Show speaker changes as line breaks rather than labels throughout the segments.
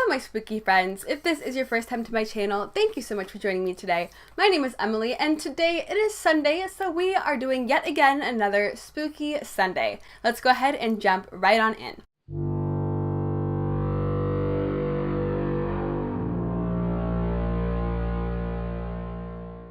my spooky friends. If this is your first time to my channel, thank you so much for joining me today. My name is Emily and today it is Sunday, so we are doing yet again another spooky Sunday. Let's go ahead and jump right on in.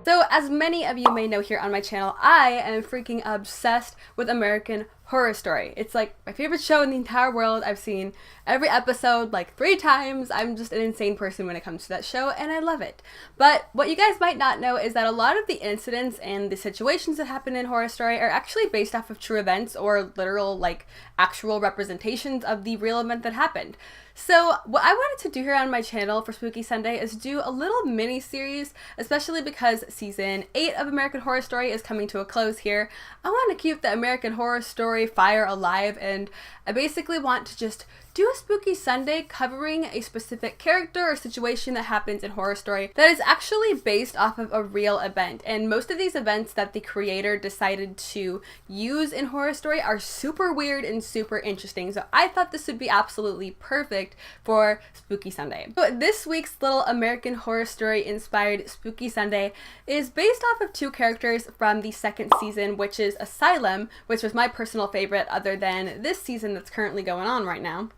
So as many of you may know here on my channel, I am freaking obsessed with American Horror Story. It's like my favorite show in the entire world. I've seen every episode like 3 times. I'm just an insane person when it comes to that show and I love it. But what you guys might not know is that a lot of the incidents and the situations that happen in Horror Story are actually based off of true events or literal like actual representations of the real event that happened. So what I wanted to do here on my channel for Spooky Sunday is do a little mini series, especially because season 8 of American Horror Story is coming to a close here. I want to keep the American Horror Story fire alive, and I basically want to just do a Spooky Sunday covering a specific character or situation that happens in Horror Story that is actually based off of a real event. And most of these events that the creator decided to use in Horror Story are super weird and super interesting. So I thought this would be absolutely perfect for Spooky Sunday. So this week's little American Horror Story inspired Spooky Sunday is based off of 2 characters from the 2nd season, which is Asylum, which was my personal favorite other than this season that's currently going on right now.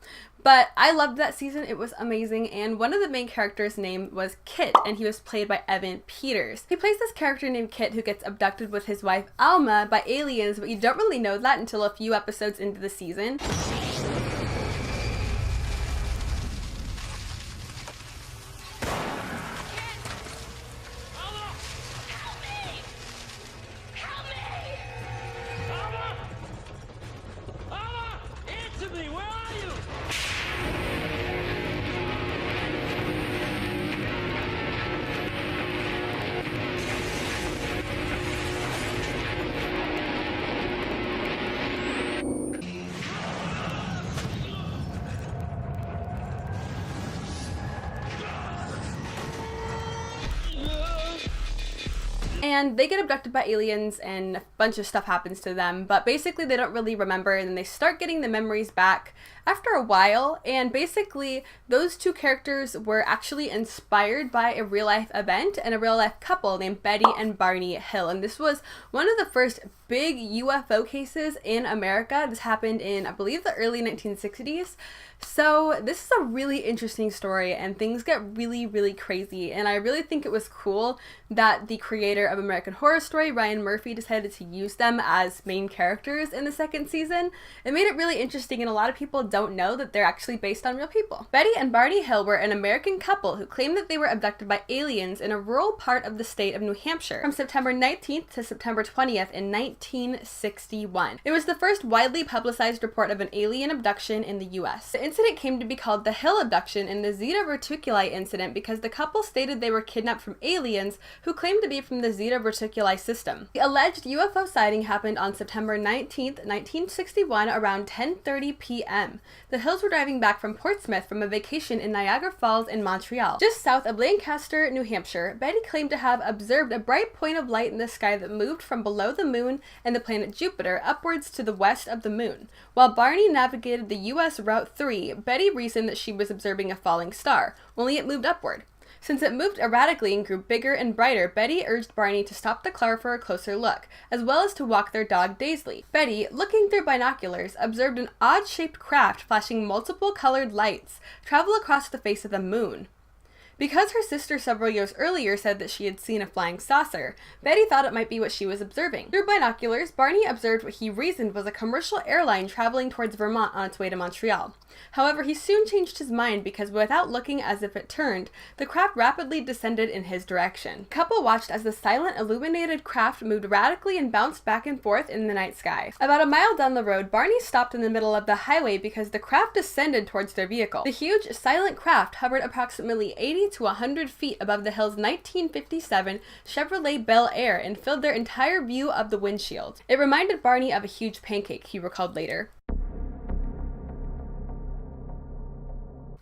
But I loved that season. It was amazing, and one of the main characters' name was Kit, and he was played by Evan Peters. He plays this character named Kit who gets abducted with his wife Alma by aliens, but you don't really know that until a few episodes into the season. And they get abducted by aliens and a bunch of stuff happens to them, but basically they don't really remember, and then they start getting the memories back after a while. And basically those 2 characters were actually inspired by a real life event and a real life couple named Betty and Barney Hill. And this was one of the first big UFO cases in America. This happened in, I believe, the early 1960s. So this is a really interesting story and things get really crazy, and I really think it was cool that the creator of American Horror Story, Ryan Murphy, decided to use them as main characters in the 2nd season. It made it really interesting, and a lot of people don't know that they're actually based on real people. Betty and Barney Hill were an American couple who claimed that they were abducted by aliens in a rural part of the state of New Hampshire from September 19th to September 20th in 1961. It was the first widely publicized report of an alien abduction in the US. The incident came to be called the Hill abduction and the Zeta Reticuli incident because the couple stated they were kidnapped from aliens who claimed to be from the Zeta Reticuli system. The alleged UFO sighting happened on September 19th, 1961 around 10:30 p.m. The Hills were driving back from Portsmouth from a vacation in Niagara Falls in Montreal. Just south of Lancaster, New Hampshire, Betty claimed to have observed a bright point of light in the sky that moved from below the moon and the planet Jupiter upwards to the west of the moon. While Barney navigated the US Route 3, Betty reasoned that she was observing a falling star, only it moved upward. Since it moved erratically and grew bigger and brighter, Betty urged Barney to stop the car for a closer look, as well as to walk their dog Daisley. Betty, looking through binoculars, observed an odd-shaped craft flashing multiple colored lights travel across the face of the moon. Because her sister several years earlier said that she had seen a flying saucer, Betty thought it might be what she was observing. Through binoculars, Barney observed what he reasoned was a commercial airline traveling towards Vermont on its way to Montreal. However, he soon changed his mind because without looking as if it turned, the craft rapidly descended in his direction. The couple watched as the silent, illuminated craft moved radically and bounced back and forth in the night sky. About a mile down the road, Barney stopped in the middle of the highway because the craft descended towards their vehicle. The huge, silent craft hovered approximately 80 to 100 feet above the Hill's 1957 Chevrolet Bel Air and filled their entire view of the windshield. It reminded Barney of a huge pancake, he recalled later.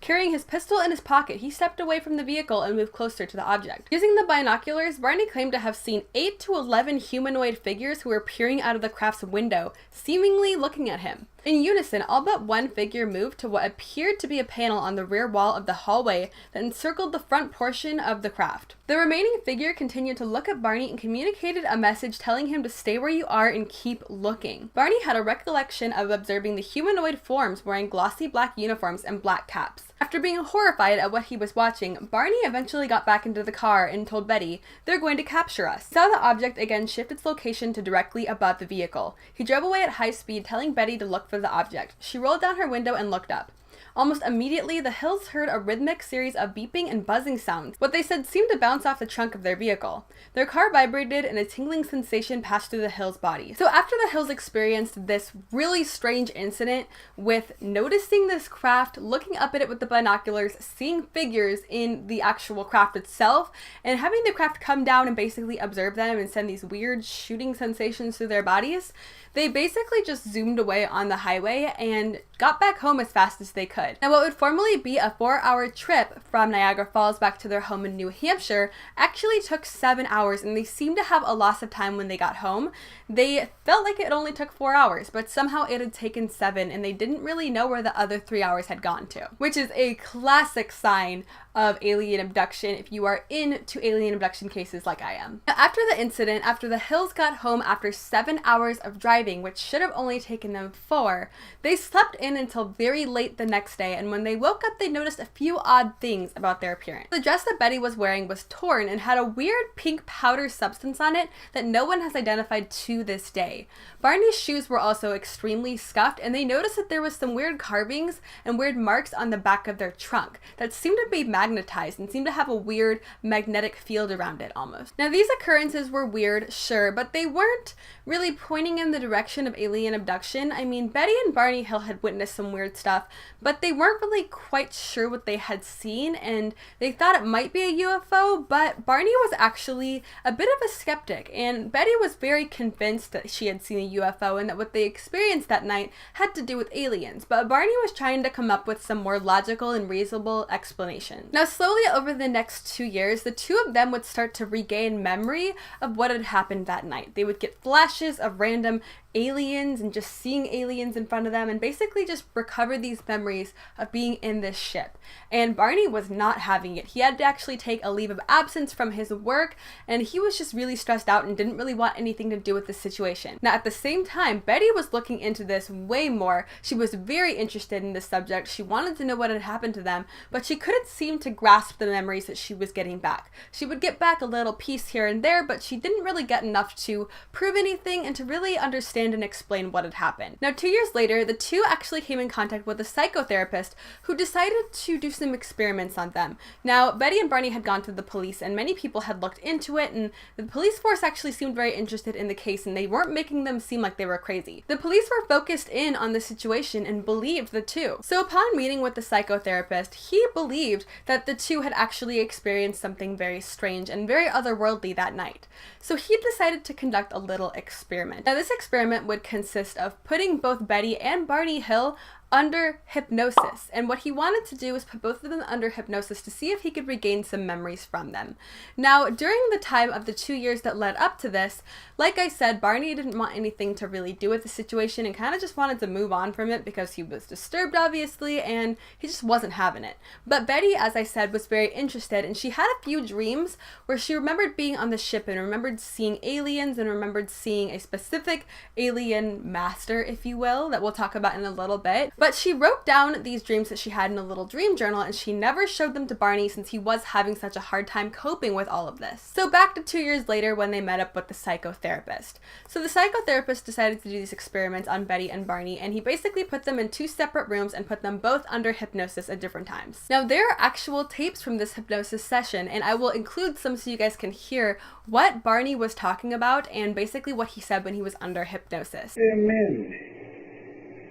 Carrying his pistol in his pocket, he stepped away from the vehicle and moved closer to the object. Using the binoculars, Barney claimed to have seen 8 to 11 humanoid figures who were peering out of the craft's window, seemingly looking at him. In unison, all but one figure moved to what appeared to be a panel on the rear wall of the hallway that encircled the front portion of the craft. The remaining figure continued to look at Barney and communicated a message telling him to stay where you are and keep looking. Barney had a recollection of observing the humanoid forms wearing glossy black uniforms and black caps. After being horrified at what he was watching, Barney eventually got back into the car and told Betty, "They're going to capture us." He saw the object again shift its location to directly above the vehicle. He drove away at high speed, telling Betty to look for the object. She rolled down her window and looked up. Almost immediately, the Hills heard a rhythmic series of beeping and buzzing sounds. What they said seemed to bounce off the trunk of their vehicle. Their car vibrated and a tingling sensation passed through the Hills' body. So after the Hills experienced this really strange incident with noticing this craft, looking up at it with the binoculars, seeing figures in the actual craft itself, and having the craft come down and basically observe them and send these weird shooting sensations through their bodies, they basically just zoomed away on the highway and got back home as fast as they could. Now, what would formerly be a 4-hour trip from Niagara Falls back to their home in New Hampshire actually took 7 hours, and they seemed to have a loss of time when they got home. They felt like it only took 4 hours, but somehow it had taken 7, and they didn't really know where the other 3 hours had gone to, which is a classic sign of alien abduction if you are into alien abduction cases like I am. Now, after the incident, after the Hills got home after 7 hours of driving, which should have only taken them 4, they slept in until very late the next day, and when they woke up, they noticed a few odd things about their appearance. The dress that Betty was wearing was torn and had a weird pink powder substance on it that no one has identified to this day. Barney's shoes were also extremely scuffed, and they noticed that there was some weird carvings and weird marks on the back of their trunk that seemed to be magnetized and seemed to have a weird magnetic field around it almost. Now, these occurrences were weird, sure, but they weren't really pointing in the direction of alien abduction. I mean, Betty and Barney Hill had witnessed some weird stuff, but they weren't really quite sure what they had seen, and they thought it might be a UFO, but Barney was actually a bit of a skeptic, and Betty was very convinced that she had seen a UFO and that what they experienced that night had to do with aliens, but Barney was trying to come up with some more logical and reasonable explanation. Now, slowly over the next 2 years, the two of them would start to regain memory of what had happened that night. They would get flashes of random aliens and just seeing aliens in front of them and basically just recover these memories of being in this ship. And Barney was not having it. He had to actually take a leave of absence from his work, and he was just really stressed out and didn't really want anything to do with the situation. Now, at the same time, Betty was looking into this way more. She was very interested in this subject. She wanted to know what had happened to them, but she couldn't seem to grasp the memories that she was getting back. She would get back a little piece here and there, but she didn't really get enough to prove anything and to really understand and explain what had happened. Now, 2 years later, the two actually came in contact with a psychotherapist who decided to do some experiments on them. Now, Betty and Barney had gone to the police, and many people had looked into it, and the police force actually seemed very interested in the case, and they weren't making them seem like they were crazy. The police were focused in on the situation and believed the two. So upon meeting with the psychotherapist, he believed that the two had actually experienced something very strange and very otherworldly that night. So he decided to conduct a little experiment. Now, this experiment would consist of putting both Betty and Barney Hill under hypnosis, and what he wanted to do was put both of them under hypnosis to see if he could regain some memories from them. Now, during the time of the 2 years that led up to this, like I said, Barney didn't want anything to really do with the situation and kind of just wanted to move on from it because he was disturbed, obviously, and he just wasn't having it. But Betty, as I said, was very interested, and she had a few dreams where she remembered being on the ship and remembered seeing aliens and remembered seeing a specific alien master, if you will, that we'll talk about in a little bit. But she wrote down these dreams that she had in a little dream journal, and she never showed them to Barney since he was having such a hard time coping with all of this. So back to 2 years later when they met up with the psychotherapist. So the psychotherapist decided to do these experiments on Betty and Barney, and he basically put them in 2 separate rooms and put them both under hypnosis at different times. Now, there are actual tapes from this hypnosis session, and I will include some so you guys can hear what Barney was talking about and basically what he said when he was under hypnosis.
They're men,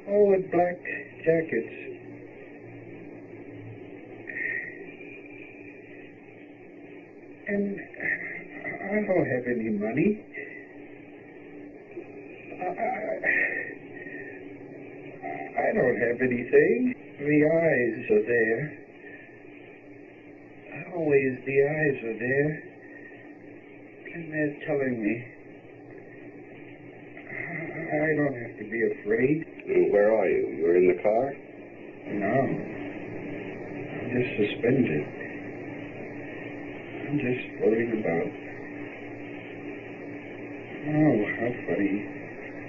all with black jackets. And I don't have any money. I don't have anything. The eyes are there. Always the eyes are there. And they're telling me I don't have to be afraid. Where are you? You're in the car? No. I'm just suspended. I'm just floating about. Oh, how funny.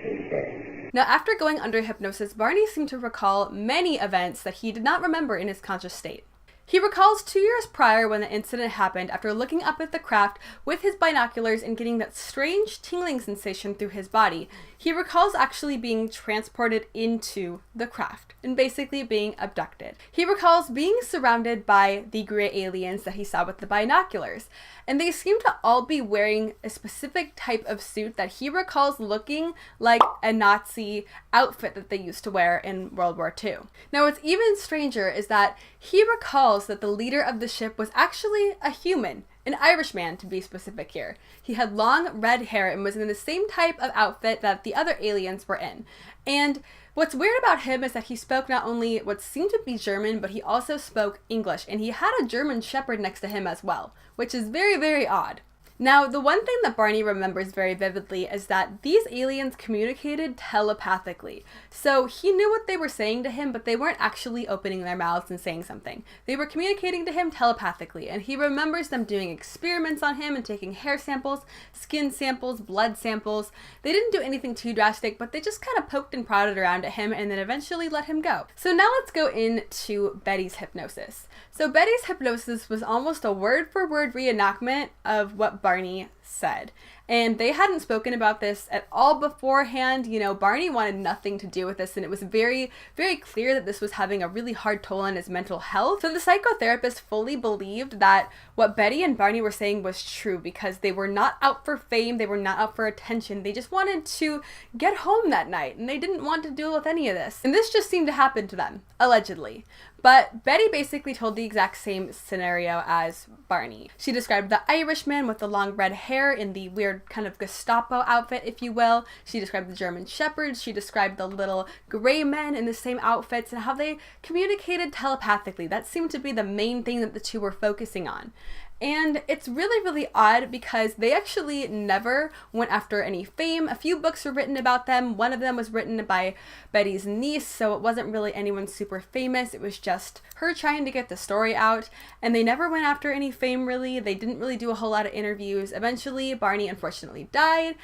Float about.
Now, after going under hypnosis, Barney seemed to recall many events that he did not remember in his conscious state. He recalls 2 years prior when the incident happened after looking up at the craft with his binoculars and getting that strange tingling sensation through his body. He recalls actually being transported into the craft and basically being abducted. He recalls being surrounded by the gray aliens that he saw with the binoculars, and they seem to all be wearing a specific type of suit that he recalls looking like a Nazi outfit that they used to wear in World War II. Now, what's even stranger is that he recalls that the leader of the ship was actually a human, an Irishman to be specific here. He had long red hair and was in the same type of outfit that the other aliens were in. And what's weird about him is that he spoke not only what seemed to be German, but he also spoke English, and he had a German shepherd next to him as well, which is very, very odd. Now, the one thing that Barney remembers very vividly is that these aliens communicated telepathically. So he knew what they were saying to him, but they weren't actually opening their mouths and saying something. They were communicating to him telepathically, and he remembers them doing experiments on him and taking hair samples, skin samples, blood samples. They didn't do anything too drastic, but they just kind of poked and prodded around at him and then eventually let him go. So now let's go into Betty's hypnosis. So Betty's hypnosis was almost a word-for-word reenactment of what Barney said. And they hadn't spoken about this at all beforehand. You know, Barney wanted nothing to do with this, and it was very, very clear that this was having a really hard toll on his mental health. So the psychotherapist fully believed that what Betty and Barney were saying was true because they were not out for fame, they were not out for attention. They just wanted to get home that night, and they didn't want to deal with any of this. And this just seemed to happen to them, allegedly. But Betty basically told the exact same scenario as Barney. She described the Irishman with the long red hair in the weird kind of Gestapo outfit, if you will. She described the German shepherds. She described the little gray men in the same outfits and how they communicated telepathically. That seemed to be the main thing that the two were focusing on. And it's really, really odd because they actually never went after any fame. A few books were written about them. One of them was written by Betty's niece, so it wasn't really anyone super famous. It was just her trying to get the story out. And they never went after any fame, really. They didn't really do a whole lot of interviews. Eventually, Barney unfortunately died.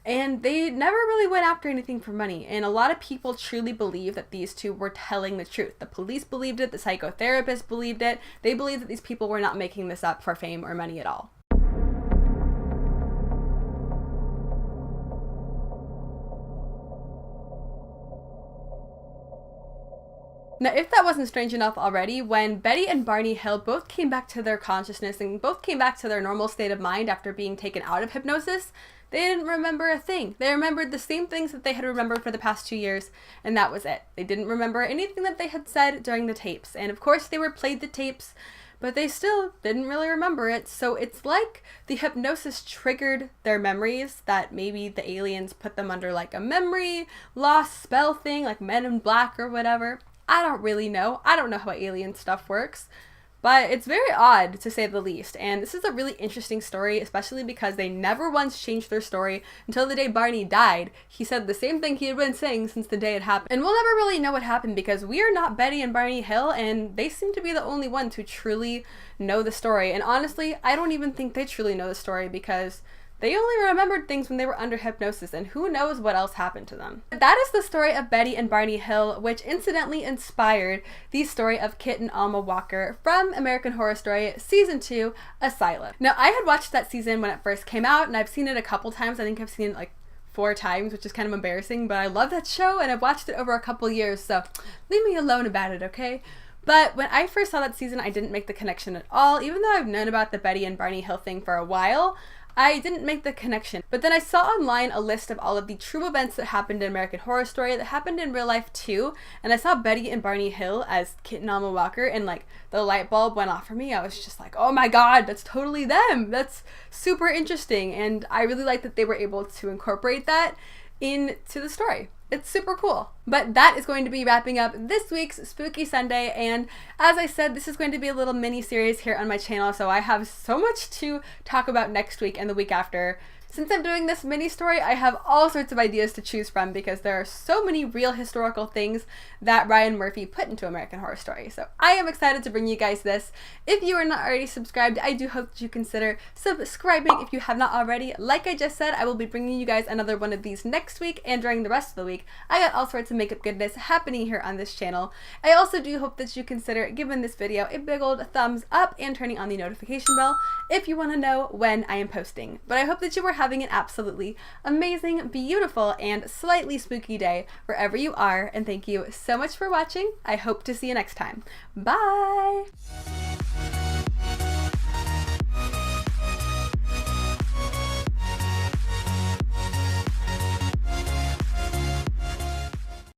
And they never really went after anything for money. And a lot of people truly believe that these two were telling the truth. The police believed it. The psychotherapist believed it. They believed that these people were not making this up for fame or money at all. Now, if that wasn't strange enough already, when Betty and Barney Hill both came back to their consciousness and both came back to their normal state of mind after being taken out of hypnosis, they didn't remember a thing. They remembered the same things that they had remembered for the past 2 years, and that was it. They didn't remember anything that they had said during the tapes. And of course, they were played the tapes, but they still didn't really remember it. So it's like the hypnosis triggered their memories, that maybe the aliens put them under like a memory loss spell thing, like Men in Black or whatever. I don't really know. I don't know how alien stuff works. But it's very odd, to say the least, and this is a really interesting story, especially because they never once changed their story until the day Barney died. He said the same thing he had been saying since the day it happened. And we'll never really know what happened because we are not Betty and Barney Hill, and they seem to be the only ones who truly know the story. And honestly, I don't even think they truly know the story because they only remembered things when they were under hypnosis, and who knows what else happened to them. That is the story of Betty and Barney Hill, which incidentally inspired the story of Kit and Alma Walker from American Horror Story Season 2, Asylum. Now, I had watched that season when it first came out, and I've seen it a couple times. I think I've seen it like 4 times, which is kind of embarrassing, but I love that show, and I've watched it over a couple years, so leave me alone about it, okay? But when I first saw that season, I didn't make the connection at all. Even though I've known about the Betty and Barney Hill thing for a while, I didn't make the connection. But then I saw online a list of all of the true events that happened in American Horror Story that happened in real life too, and I saw Betty and Barney Hill as Kit and Alma Walker, and like the light bulb went off for me. I was just like, oh my god, that's totally them. That's super interesting, and I really like that they were able to incorporate that into the story. It's super cool. But that is going to be wrapping up this week's Spooky Sunday, and as I said, this is going to be a little mini series here on my channel, so I have so much to talk about next week and the week after. Since I'm doing this mini story, I have all sorts of ideas to choose from because there are so many real historical things that Ryan Murphy put into American Horror Story. So I am excited to bring you guys this. If you are not already subscribed, I do hope that you consider subscribing if you have not already. Like I just said, I will be bringing you guys another one of these next week and during the rest of the week. I got all sorts of makeup goodness happening here on this channel. I also do hope that you consider giving this video a big old thumbs up and turning on the notification bell if you want to know when I am posting. But I hope that you are having an absolutely amazing, beautiful, and slightly spooky day wherever you are, and thank you so much for watching. I hope to see you next time. Bye!